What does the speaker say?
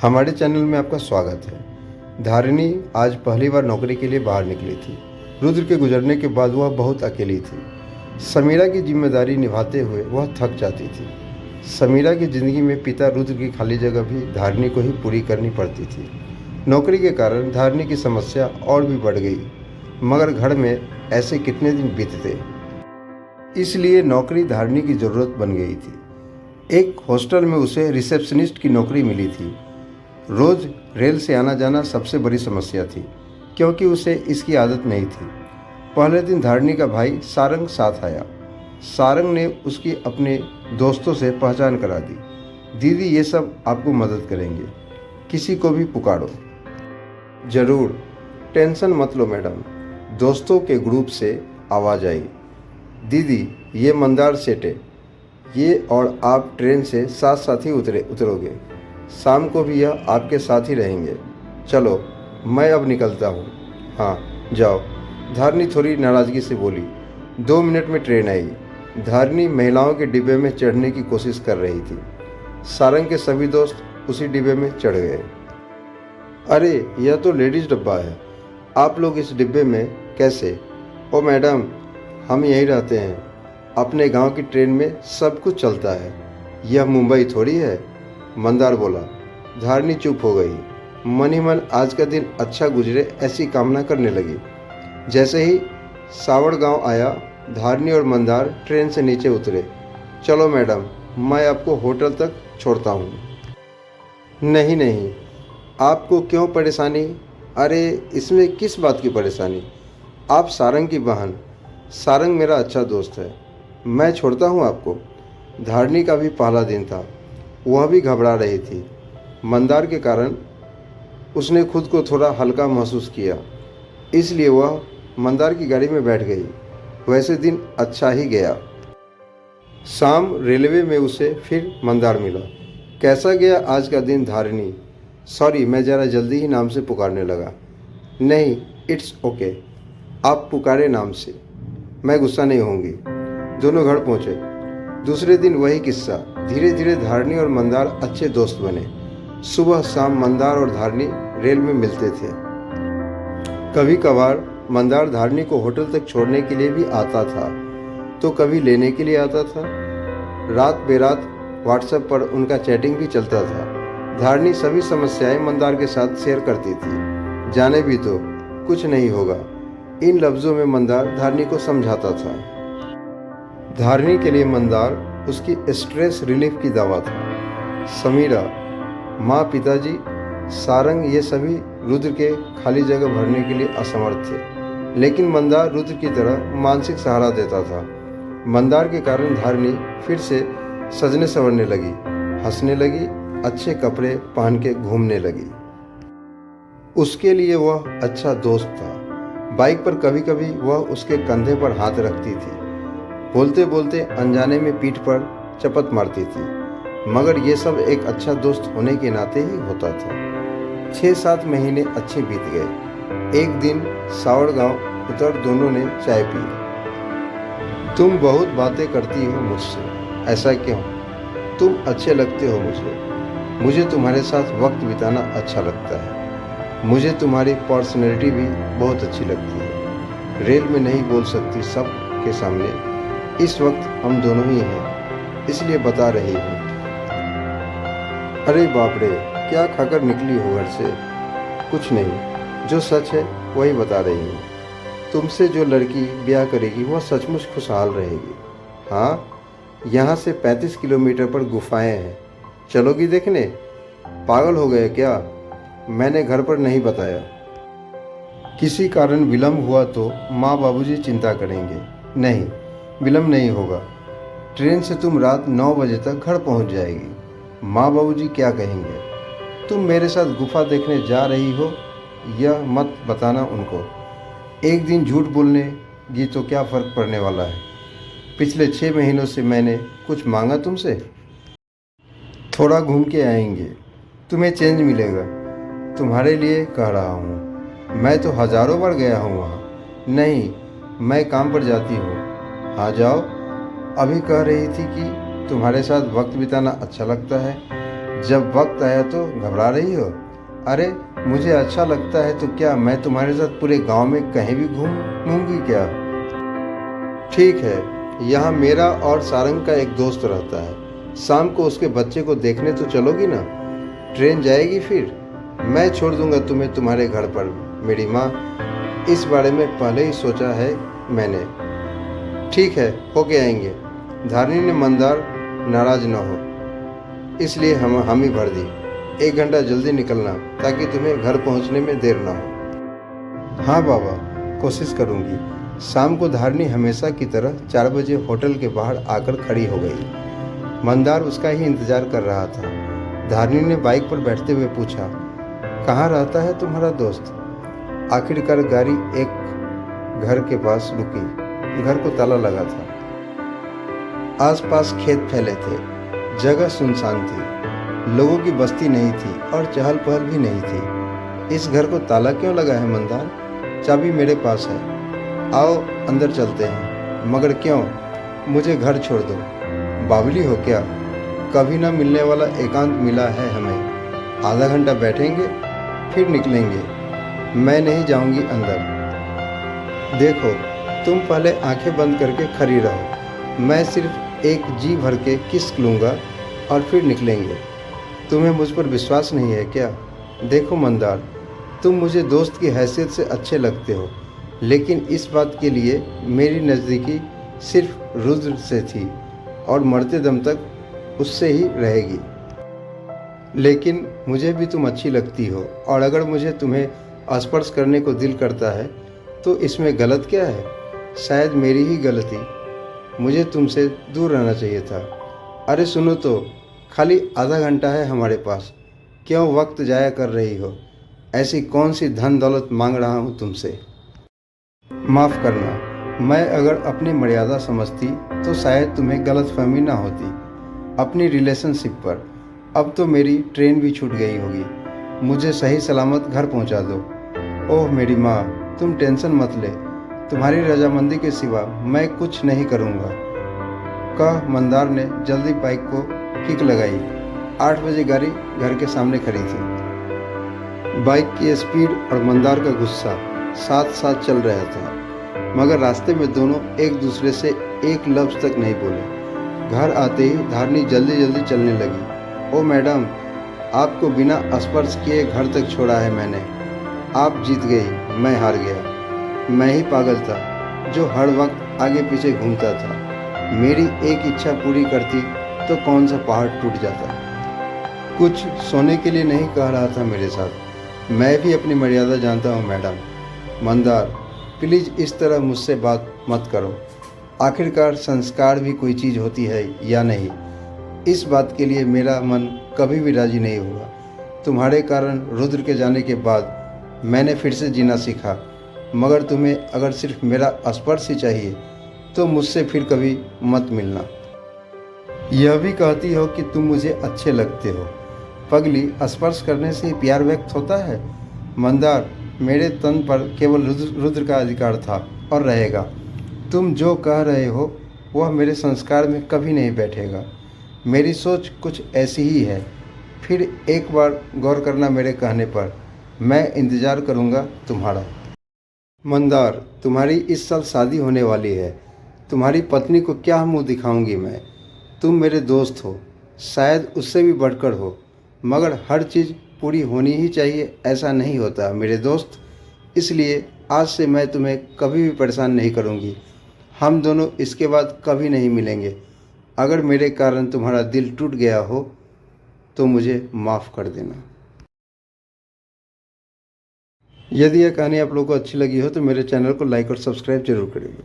हमारे चैनल में आपका स्वागत है। धारिणी आज पहली बार नौकरी के लिए बाहर निकली थी। रुद्र के गुजरने के बाद वह बहुत अकेली थी। समीरा की जिम्मेदारी निभाते हुए वह थक जाती थी। समीरा की ज़िंदगी में पिता रुद्र की खाली जगह भी धारिणी को ही पूरी करनी पड़ती थी। नौकरी के कारण धारिणी की समस्या और भी बढ़ गई, मगर घर में ऐसे कितने दिन बीतते, इसलिए नौकरी धारिणी की ज़रूरत बन गई थी। एक हॉस्टल में उसे रिसेप्शनिस्ट की नौकरी मिली थी। रोज़ रेल से आना जाना सबसे बड़ी समस्या थी, क्योंकि उसे इसकी आदत नहीं थी। पहले दिन धारिणी का भाई सारंग साथ आया। सारंग ने उसकी अपने दोस्तों से पहचान करा दी। दीदी ये सब आपको मदद करेंगे, किसी को भी पुकारो। ज़रूर, टेंशन मत लो मैडम, दोस्तों के ग्रुप से आवाज़ आई। दीदी ये मंदार सेठ है, ये और आप ट्रेन से साथ साथ ही उतरोगे। शाम को भी यह आपके साथ ही रहेंगे। चलो मैं अब निकलता हूँ। हाँ जाओ, धारिणी थोड़ी नाराज़गी से बोली। 2 मिनट में ट्रेन आई। धारिणी महिलाओं के डिब्बे में चढ़ने की कोशिश कर रही थी। सारंग के सभी दोस्त उसी डिब्बे में चढ़ गए। अरे यह तो लेडीज़ डब्बा है, आप लोग इस डिब्बे में कैसे? ओ मैडम, हम यहीं रहते हैं, अपने गांव की ट्रेन में सब कुछ चलता है, यह मुंबई थोड़ी है। मंदार बोला। धारिणी चुप हो गई। मन ही मन आज का दिन अच्छा गुजरे ऐसी कामना करने लगी। जैसे ही सावड़ गांव आया, धारिणी और मंदार ट्रेन से नीचे उतरे। चलो मैडम, मैं आपको होटल तक छोड़ता हूँ। नहीं नहीं, आपको क्यों परेशानी? अरे इसमें किस बात की परेशानी? आप सारंग की बहन, सारंग मेरा अच्छा दोस्त है, मैं छोड़ता हूँ आपको। धारिणी का भी पहला दिन था, वह भी घबरा रही थी। मंदार के कारण उसने खुद को थोड़ा हल्का महसूस किया, इसलिए वह मंदार की गाड़ी में बैठ गई। वैसे दिन अच्छा ही गया। शाम रेलवे में उसे फिर मंदार मिला। कैसा गया आज का दिन धारिणी? सॉरी, मैं ज़रा जल्दी ही नाम से पुकारने लगा। नहीं, इट्स ओके, आप पुकारे नाम से, मैं गुस्सा नहीं होंगी। दोनों घर पहुँचे। दूसरे दिन वही किस्सा। धीरे धीरे धारिणी और मंदार अच्छे दोस्त बने। सुबह शाम मंदार और धारिणी रेल में मिलते थे। कभी कभार मंदार धारिणी को होटल तक छोड़ने के लिए भी आता था, तो कभी लेने के लिए आता था। रात बेरात व्हाट्सएप पर उनका चैटिंग भी चलता था। धारिणी सभी समस्याएं मंदार के साथ शेयर करती थी। जाने भी तो कुछ नहीं होगा, इन लफ्ज़ों में मंदार धारिणी को समझाता था। धारिणी के लिए मंदार उसकी स्ट्रेस रिलीफ की दवा था। समीरा, माँ, पिताजी, सारंग, ये सभी रुद्र के खाली जगह भरने के लिए असमर्थ थे, लेकिन मंदार रुद्र की तरह मानसिक सहारा देता था। मंदार के कारण धारिणी फिर से सजने संवरने लगी, हंसने लगी, अच्छे कपड़े पहन के घूमने लगी। उसके लिए वह अच्छा दोस्त था। बाइक पर कभी कभी वह उसके कंधे पर हाथ रखती थी। बोलते बोलते अनजाने में पीठ पर चपत मारती थी, मगर ये सब एक अच्छा दोस्त होने के नाते ही होता था। 6-7 महीने अच्छे बीत गए। एक दिन सावड़ गांव उतर दोनों ने चाय पी। तुम बहुत बातें करती हो मुझसे, ऐसा क्यों? तुम अच्छे लगते हो मुझे तुम्हारे साथ वक्त बिताना अच्छा लगता है। मुझे तुम्हारी पर्सनैलिटी भी बहुत अच्छी लगती है। रेल में नहीं बोल सकती सब के सामने, इस वक्त हम दोनों ही हैं, इसलिए बता रही हूँ। अरे बाप रे, क्या खाकर निकली हो घर से? कुछ नहीं, जो सच है वही बता रही हूँ। तुमसे जो लड़की ब्याह करेगी वह सचमुच खुशहाल रहेगी। हाँ, यहाँ से 35 किलोमीटर पर गुफाएं हैं, चलोगी देखने? पागल हो गए क्या? मैंने घर पर नहीं बताया। किसी कारण विलम्ब हुआ तो माँ बाबूजी चिंता करेंगे। नहीं, विलम्ब नहीं होगा। ट्रेन से तुम रात 9 बजे तक घर पहुंच जाएगी। माँ बाबूजी क्या कहेंगे? तुम मेरे साथ गुफा देखने जा रही हो, यह मत बताना उनको। एक दिन झूठ बोलनेगी तो क्या फ़र्क पड़ने वाला है? पिछले 6 महीनों से मैंने कुछ मांगा तुमसे? थोड़ा घूम के आएंगे, तुम्हें चेंज मिलेगा। तुम्हारे लिए कह रहा हूँ, मैं तो हज़ारों बार गया हूँ वहाँ। नहीं, मैं काम पर जाती हूँ। हाँ जाओ। अभी कह रही थी कि तुम्हारे साथ वक्त बिताना अच्छा लगता है। जब वक्त आया तो घबरा रही हो? अरे मुझे अच्छा लगता है तो क्या मैं तुम्हारे साथ पूरे गांव में कहीं भी घूमूंगी क्या? ठीक है, यहाँ मेरा और सारंग का एक दोस्त रहता है। शाम को उसके बच्चे को देखने तो चलोगी ना? ट्रेन जाएगी फिर? मैं छोड़ दूंगा तुम्हें तुम्हारे घर पर मेरी माँ। इस बारे में पहले ही सोचा है मैंने। ठीक है, होके आएंगे। धारिणी ने मंदार नाराज न हो इसलिए हम ही भर दी। 1 घंटा जल्दी निकलना ताकि तुम्हें घर पहुंचने में देर ना हो। हाँ बाबा, कोशिश करूंगी। शाम को धारिणी हमेशा की तरह 4 बजे होटल के बाहर आकर खड़ी हो गई। मंदार उसका ही इंतजार कर रहा था। धारिणी ने बाइक पर बैठते हुए पूछा, कहाँ रहता है तुम्हारा दोस्त? आखिरकार गाड़ी एक घर के पास रुकी। घर को ताला लगा था। आसपास खेत फैले थे। जगह सुनसान थी। लोगों की बस्ती नहीं थी और चहल पहल भी नहीं थी। इस घर को ताला क्यों लगा है मंदार? चाबी मेरे पास है। आओ अंदर चलते हैं। मगर क्यों? मुझे घर छोड़ दो। बावली हो क्या? कभी ना मिलने वाला एकांत मिला है हमें। आधा घंटा बैठेंगे फिर निकलेंगे। मैं नहीं जाऊंगी अंदर। देखो, तुम पहले आंखें बंद करके खड़ी रहो। मैं सिर्फ एक जी भर के किस लूँगा और फिर निकलेंगे। तुम्हें मुझ पर विश्वास नहीं है क्या? देखो मंदार, तुम मुझे दोस्त की हैसियत से अच्छे लगते हो, लेकिन इस बात के लिए मेरी नज़दीकी सिर्फ रुद्र से थी और मरते दम तक उससे ही रहेगी। लेकिन मुझे भी तुम अच्छी लगती हो और अगर मुझे तुम्हें स्पर्श करने को दिल करता है तो इसमें गलत क्या है? शायद मेरी ही गलती। मुझे तुमसे दूर रहना चाहिए था। अरे सुनो तो, खाली आधा घंटा है हमारे पास। क्यों वक्त जाया कर रही हो? ऐसी कौन सी धन दौलत मांग रहा हूँ तुमसे? माफ़ करना, मैं अगर अपनी मर्यादा समझती तो शायद तुम्हें गलतफहमी ना होती अपनी रिलेशनशिप पर। अब तो मेरी ट्रेन भी छूट गई होगी। मुझे सही सलामत घर पहुंचा दो। ओह मेरी माँ, तुम टेंशन मत ले। तुम्हारी रजामंदी के सिवा मैं कुछ नहीं करूँगा। कह मंदार ने जल्दी बाइक को किक लगाई। 8 बजे गाड़ी घर के सामने खड़ी थी। बाइक की स्पीड और मंदार का गुस्सा साथ साथ चल रहा था, मगर रास्ते में दोनों एक दूसरे से एक लफ्ज़ तक नहीं बोले। घर आते ही धारिणी जल्दी जल्दी चलने लगी। ओ मैडम, आपको बिना स्पर्श किए घर तक छोड़ा है मैंने। आप जीत गई, मैं हार गया। मैं ही पागल था जो हर वक्त आगे पीछे घूमता था। मेरी एक इच्छा पूरी करती तो कौन सा पहाड़ टूट जाता। कुछ सोने के लिए नहीं कह रहा था मेरे साथ। मैं भी अपनी मर्यादा जानता हूँ मैडम। मंदार, प्लीज़ इस तरह मुझसे बात मत करो। आखिरकार संस्कार भी कोई चीज़ होती है या नहीं, इस बात के लिए मेरा मन कभी भी राजी नहीं होगा। तुम्हारे कारण रुद्र के जाने के बाद मैंने फिर से जीना सीखा, मगर तुम्हें अगर सिर्फ मेरा स्पर्श ही चाहिए तो मुझसे फिर कभी मत मिलना। यह भी कहती हो कि तुम मुझे अच्छे लगते हो। पगली, स्पर्श करने से ही प्यार व्यक्त होता है? मंदार, मेरे तन पर केवल रुद्र का अधिकार था और रहेगा। तुम जो कह रहे हो वह मेरे संस्कार में कभी नहीं बैठेगा। मेरी सोच कुछ ऐसी ही है। फिर एक बार गौर करना मेरे कहने पर। मैं इंतज़ार करूँगा तुम्हारा। मंदार, तुम्हारी इस साल शादी होने वाली है। तुम्हारी पत्नी को क्या मुंह दिखाऊंगी मैं? तुम मेरे दोस्त हो, शायद उससे भी बढ़कर हो, मगर हर चीज़ पूरी होनी ही चाहिए ऐसा नहीं होता मेरे दोस्त। इसलिए आज से मैं तुम्हें कभी भी परेशान नहीं करूंगी। हम दोनों इसके बाद कभी नहीं मिलेंगे। अगर मेरे कारण तुम्हारा दिल टूट गया हो तो मुझे माफ़ कर देना। यदि यह कहानी आप लोगों को अच्छी लगी हो तो मेरे चैनल को लाइक और सब्सक्राइब जरूर करिएगा।